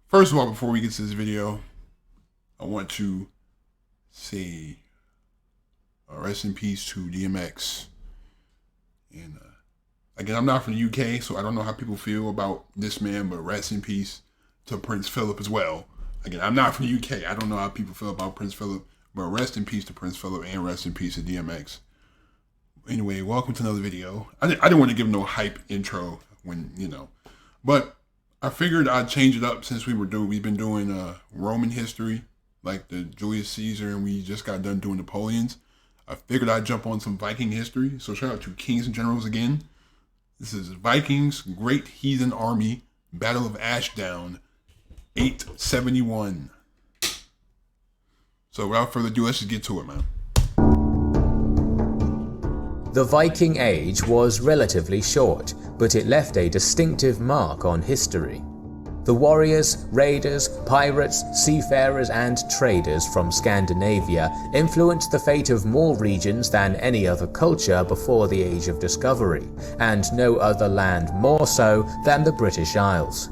First of all, before we get to this video, I want to say rest in peace to DMX. And again, I'm not from the UK, so I don't know how people feel about this man, but rest in peace to Prince Philip as well. Again, I'm not from the UK. I don't know how people feel about Prince Philip, but rest in peace to Prince Philip and rest in peace to DMX. Anyway, welcome to another video. I didn't want to give no hype intro but I figured I'd change it up since we've been doing Roman history, like the Julius Caesar, and we just got done doing Napoleon's. I figured I'd jump on some Viking history. So shout out to Kings and Generals again. This is Vikings Great Heathen Army, Battle of Ashdown, 871. So without further ado, let's just get to it, man. The Viking Age was relatively short, but it left a distinctive mark on history. The warriors, raiders, pirates, seafarers and traders from Scandinavia influenced the fate of more regions than any other culture before the Age of Discovery, and no other land more so than the British Isles.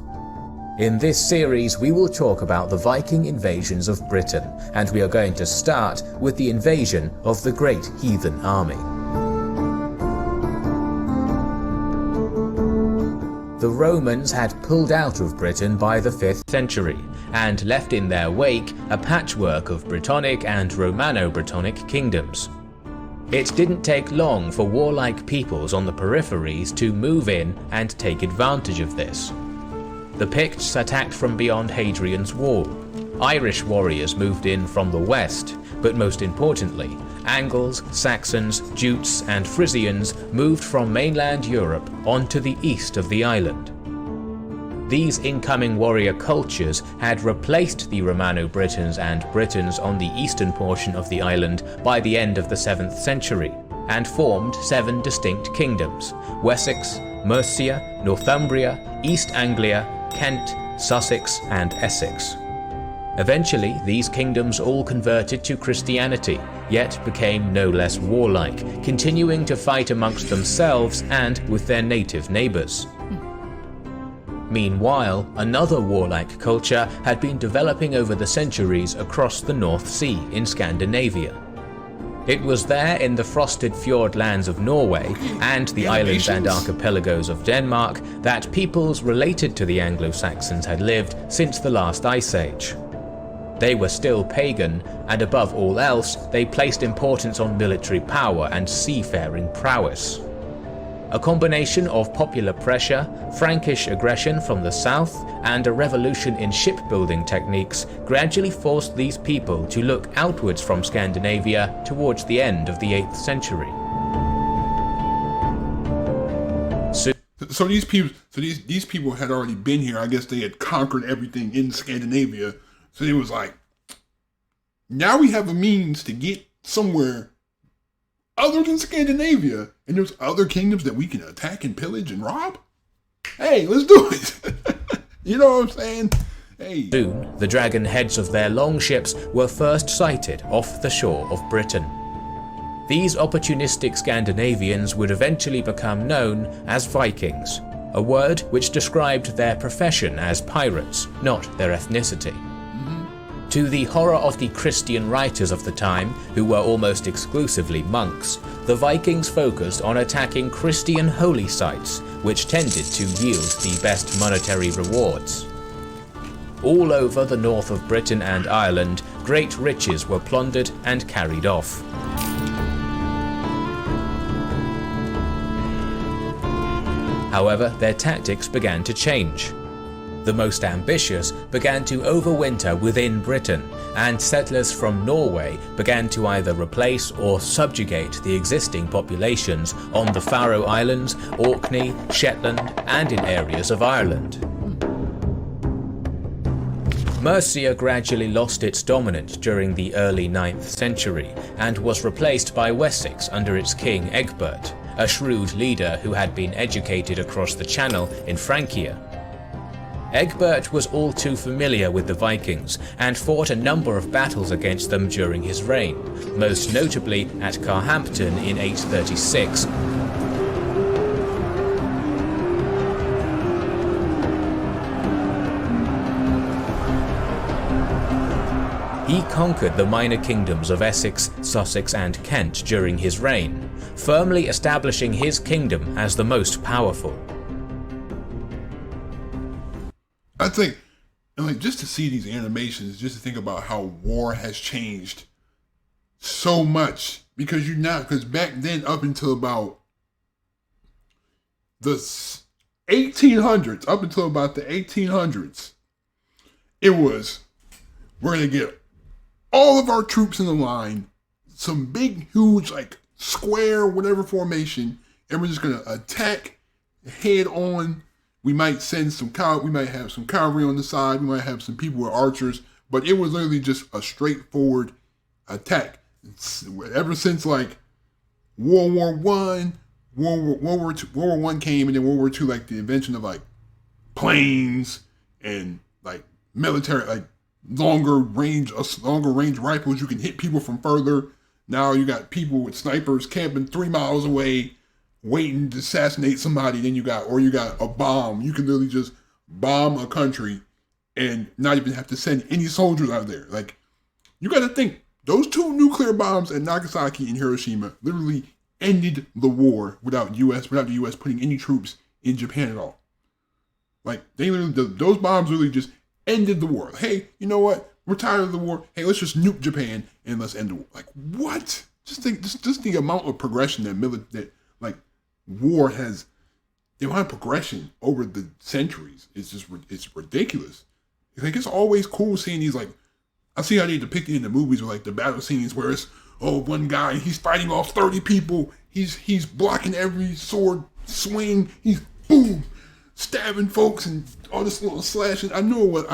In this series we will talk about the Viking invasions of Britain, and we are going to start with the invasion of the Great Heathen Army. The Romans had pulled out of Britain by the 5th century, and left in their wake a patchwork of Brittonic and Romano-Brittonic kingdoms. It didn't take long for warlike peoples on the peripheries to move in and take advantage of this. The Picts attacked from beyond Hadrian's Wall. Irish warriors moved in from the west, but most importantly, Angles, Saxons, Jutes and Frisians moved from mainland Europe onto the east of the island. These incoming warrior cultures had replaced the Romano-Britons and Britons on the eastern portion of the island by the end of the 7th century, and formed 7 distinct kingdoms: Wessex, Mercia, Northumbria, East Anglia, Kent, Sussex and Essex. Eventually, these kingdoms all converted to Christianity, yet became no less warlike, continuing to fight amongst themselves and with their native neighbours. Meanwhile, another warlike culture had been developing over the centuries across the North Sea in Scandinavia. It was there in the frosted fjord lands of Norway and the islands and archipelagos of Denmark that peoples related to the Anglo-Saxons had lived since the last ice age. They were still pagan, and above all else, they placed importance on military power and seafaring prowess. A combination of popular pressure, Frankish aggression from the south, and a revolution in shipbuilding techniques gradually forced these people to look outwards from Scandinavia towards the end of the 8th century. So these people had already been here. I guess they had conquered everything in Scandinavia. So it was like, now we have a means to get somewhere other than Scandinavia, and there's other kingdoms that we can attack and pillage and rob? Hey, let's do it. You know what I'm saying? Hey. Soon, the dragon heads of their longships were first sighted off the shore of Britain. These opportunistic Scandinavians would eventually become known as Vikings, a word which described their profession as pirates, not their ethnicity. To the horror of the Christian writers of the time, who were almost exclusively monks, the Vikings focused on attacking Christian holy sites, which tended to yield the best monetary rewards. All over the north of Britain and Ireland, great riches were plundered and carried off. However, their tactics began to change. The most ambitious began to overwinter within Britain, and settlers from Norway began to either replace or subjugate the existing populations on the Faroe Islands, Orkney, Shetland, and in areas of Ireland. Mercia gradually lost its dominance during the early 9th century, and was replaced by Wessex under its king Egbert, a shrewd leader who had been educated across the Channel in Francia. Egbert was all too familiar with the Vikings and fought a number of battles against them during his reign, most notably at Carhampton in 836. He conquered the minor kingdoms of Essex, Sussex and Kent during his reign, firmly establishing his kingdom as the most powerful. I think, and like, just to see these animations, just to think about how war has changed so much, because back then, up until about the 1800s, it was, we're going to get all of our troops in the line, some big, huge, like, square, whatever formation, and we're just going to attack head on. We might send we might have some cavalry on the side, we might have some people with archers, but it was literally just a straightforward attack. Ever since, like, World War One, World War One came, and then World War Two, like, the invention of, like, planes and, like, military, like, longer range rifles. You can hit people from further. Now you got people with snipers camping 3 miles away, waiting to assassinate somebody. Then you got a bomb. You can literally just bomb a country and not even have to send any soldiers out there. Like, you got to think, those 2 nuclear bombs at Nagasaki and Hiroshima literally ended the war without the U.S. putting any troops in Japan at all. Like, those bombs really just ended the war. Hey, you know what? We're tired of the war. Hey, let's just nuke Japan and let's end the war. Like, what? Just think, just the amount of progression that war has, the amount of progression over the centuries is just, it's ridiculous. Like, it's always cool seeing these, like, I see how they depict it in the movies with, like, the battle scenes where it's, oh, one guy, he's fighting off 30 people, he's blocking every sword swing, he's boom, stabbing folks and all this little slashing. I know what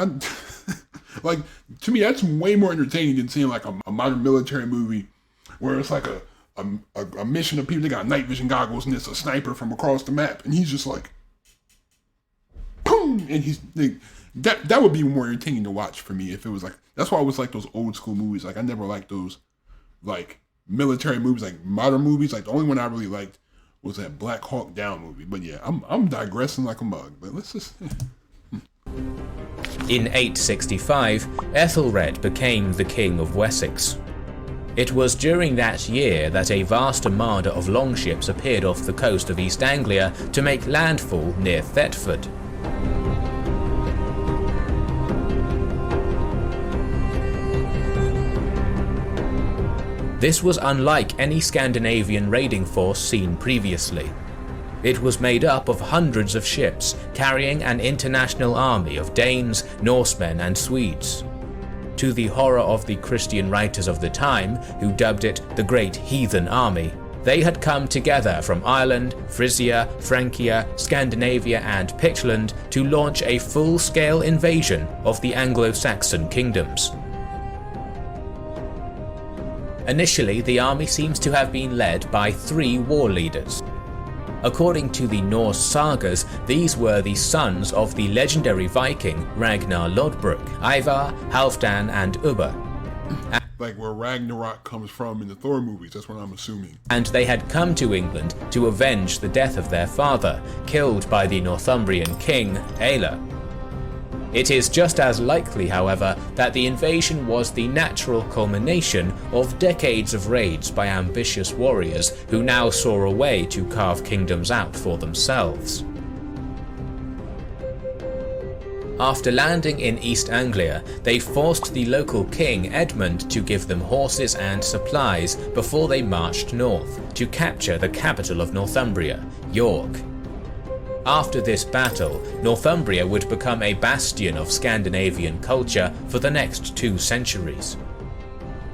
like, to me, that's way more entertaining than seeing, like, a modern military movie where it's like a mission of people that got night vision goggles and it's a sniper from across the map and he's just like, boom, and that would be more entertaining to watch for me if it was like, that's why I was like those old school movies. Like, I never liked those, like, military movies, like modern movies. Like, the only one I really liked was that Black Hawk Down movie. But yeah, I'm digressing like a mug, but let's just In 865, Ethelred became the King of Wessex. It was during that year that a vast armada of longships appeared off the coast of East Anglia to make landfall near Thetford. This was unlike any Scandinavian raiding force seen previously. It was made up of hundreds of ships carrying an international army of Danes, Norsemen and Swedes. To the horror of the Christian writers of the time, who dubbed it the Great Heathen Army, they had come together from Ireland, Frisia, Francia, Scandinavia and Pictland to launch a full-scale invasion of the Anglo-Saxon kingdoms. Initially, the army seems to have been led by 3 war leaders. According to the Norse sagas, these were the sons of the legendary Viking Ragnar Lodbrok, Ivar, Halfdan and Ubba. Like where Ragnarok comes from in the Thor movies, that's what I'm assuming. And they had come to England to avenge the death of their father, killed by the Northumbrian king Aelle. It is just as likely, however, that the invasion was the natural culmination of decades of raids by ambitious warriors who now saw a way to carve kingdoms out for themselves. After landing in East Anglia, they forced the local king Edmund to give them horses and supplies before they marched north to capture the capital of Northumbria, York. After this battle, Northumbria would become a bastion of Scandinavian culture for the next 2 centuries.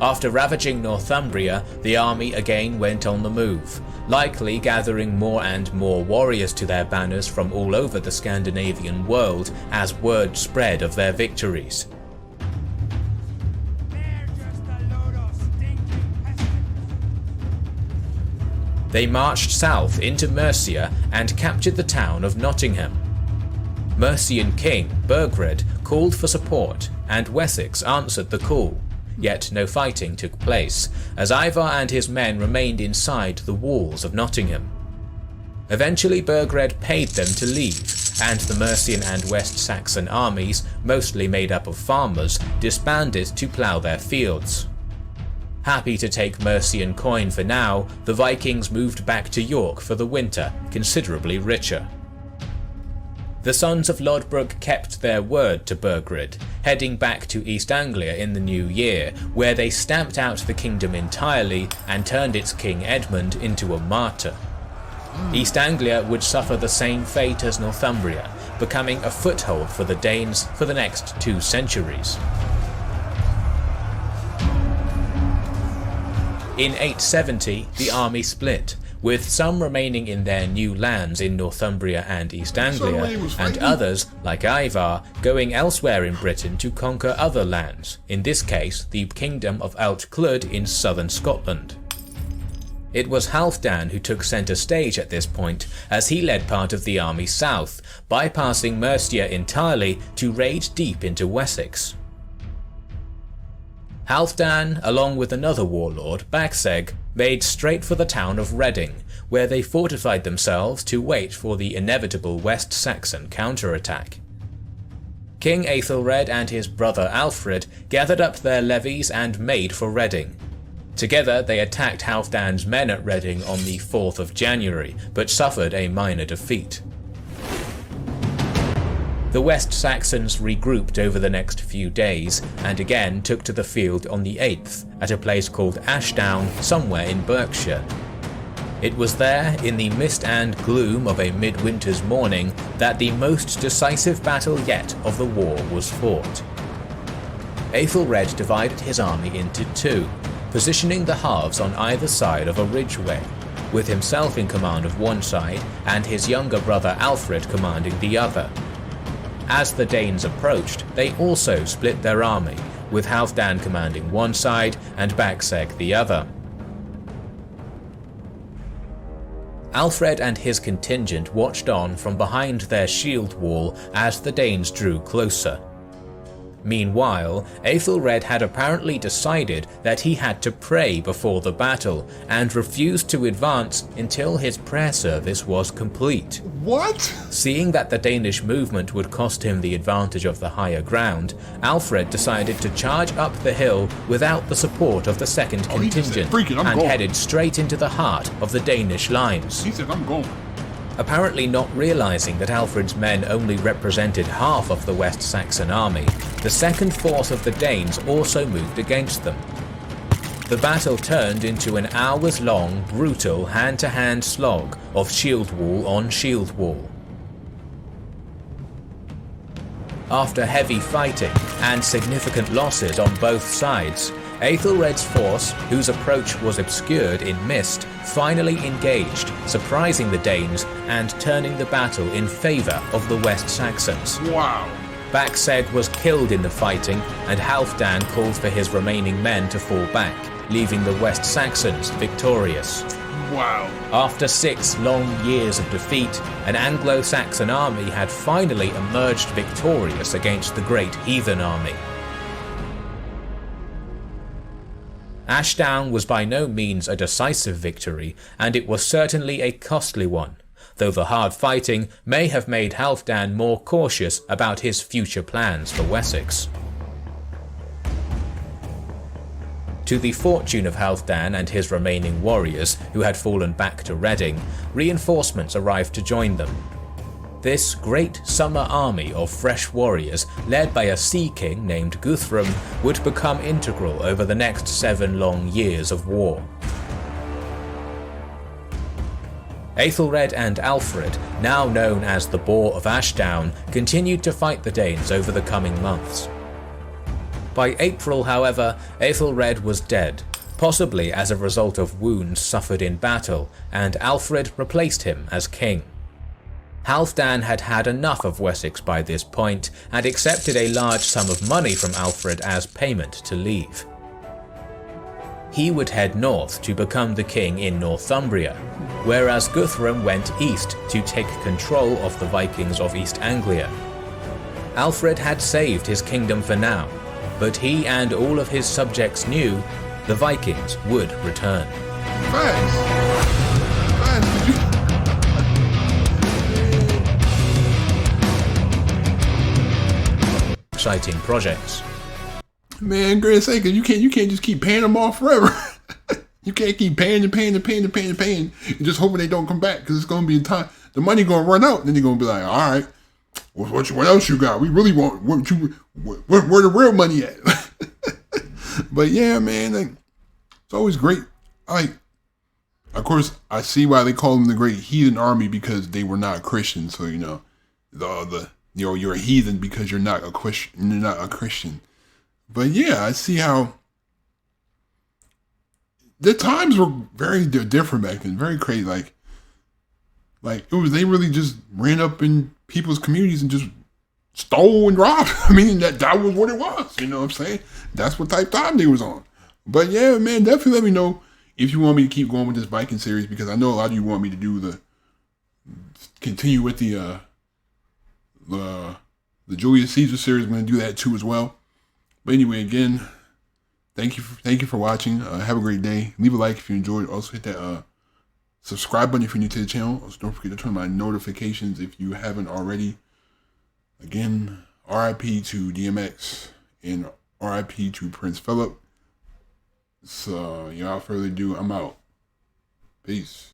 After ravaging Northumbria, the army again went on the move, likely gathering more and more warriors to their banners from all over the Scandinavian world as word spread of their victories. They marched south into Mercia and captured the town of Nottingham. Mercian king Burgred called for support, and Wessex answered the call, yet no fighting took place, as Ivar and his men remained inside the walls of Nottingham. Eventually Burgred paid them to leave, and the Mercian and West Saxon armies, mostly made up of farmers, disbanded to plough their fields. Happy to take Mercian coin for now, the Vikings moved back to York for the winter, considerably richer. The sons of Lodbrok kept their word to Burgred, heading back to East Anglia in the new year, where they stamped out the kingdom entirely and turned its king Edmund into a martyr. East Anglia would suffer the same fate as Northumbria, becoming a foothold for the Danes for the next 2 centuries. In 870, the army split, with some remaining in their new lands in Northumbria and East Anglia, and others, like Ivar, going elsewhere in Britain to conquer other lands, in this case the kingdom of Altclud in southern Scotland. It was Halfdan who took centre stage at this point, as he led part of the army south, bypassing Mercia entirely to raid deep into Wessex. Halfdan, along with another warlord, Bacseg, made straight for the town of Reading, where they fortified themselves to wait for the inevitable West Saxon counterattack. King Aethelred and his brother Alfred gathered up their levies and made for Reading. Together they attacked Halfdan's men at Reading on the 4th of January, but suffered a minor defeat. The West Saxons regrouped over the next few days, and again took to the field on the 8th, at a place called Ashdown, somewhere in Berkshire. It was there, in the mist and gloom of a midwinter's morning, that the most decisive battle yet of the war was fought. Aethelred divided his army into 2, positioning the halves on either side of a ridgeway, with himself in command of one side and his younger brother Alfred commanding the other. As the Danes approached, they also split their army, with Halfdan commanding one side and Bacseg the other. Alfred and his contingent watched on from behind their shield wall as the Danes drew closer. Meanwhile, Aethelred had apparently decided that he had to pray before the battle, and refused to advance until his prayer service was complete. What? Seeing that the Danish movement would cost him the advantage of the higher ground, Alfred decided to charge up the hill without the support of the second contingent, and headed straight into the heart of the Danish lines. He said, I'm going. Apparently not realizing that Alfred's men only represented half of the West Saxon army, the second force of the Danes also moved against them. The battle turned into an hours-long, brutal hand-to-hand slog of shield wall on shield wall. After heavy fighting and significant losses on both sides, Aethelred's force, whose approach was obscured in mist, finally engaged, surprising the Danes and turning the battle in favour of the West Saxons. Wow. Bacseg was killed in the fighting, and Halfdan called for his remaining men to fall back, leaving the West Saxons victorious. Wow. After 6 long years of defeat, an Anglo-Saxon army had finally emerged victorious against the great heathen army. Ashdown was by no means a decisive victory, and it was certainly a costly one, though the hard fighting may have made Halfdan more cautious about his future plans for Wessex. To the fortune of Halfdan and his remaining warriors, who had fallen back to Reading, reinforcements arrived to join them. This great summer army of fresh warriors, led by a sea king named Guthrum, would become integral over the next 7 long years of war. Aethelred and Alfred, now known as the Boar of Ashdown, continued to fight the Danes over the coming months. By April, however, Aethelred was dead, possibly as a result of wounds suffered in battle, and Alfred replaced him as king. Halfdan had had enough of Wessex by this point, and accepted a large sum of money from Alfred as payment to leave. He would head north to become the king in Northumbria, whereas Guthrum went east to take control of the Vikings of East Anglia. Alfred had saved his kingdom for now, but he and all of his subjects knew the Vikings would return. Thanks. exciting projects. Man, great sake, you can't just keep paying them off forever. You can't keep paying and just hoping they don't come back, because it's gonna be a time the money gonna run out, and then they're gonna be like, all right, what else you got? We really want where the real money at? But yeah, man, like, it's always great. Of course, I see why they call them the Great Heathen Army, because they were not Christian. So you're a heathen because you're not a Christian. You're not a Christian. But yeah, I see how the times were very different back then. Very crazy. Like they really just ran up in people's communities and just stole and robbed. I mean, that was what it was. You know what I'm saying? That's what type of time they was on. But yeah, man, definitely let me know if you want me to keep going with this Viking series, because I know a lot of you want me to continue with the Julius Caesar series. I'm going to do that too as well. But anyway, again, thank you for watching. Have a great day. Leave a like if you enjoyed. Also hit that subscribe button if you're new to the channel. Also, don't forget to turn on my notifications if you haven't already. Again, RIP to DMX and RIP to Prince Philip. So, without further ado, I'm out. Peace.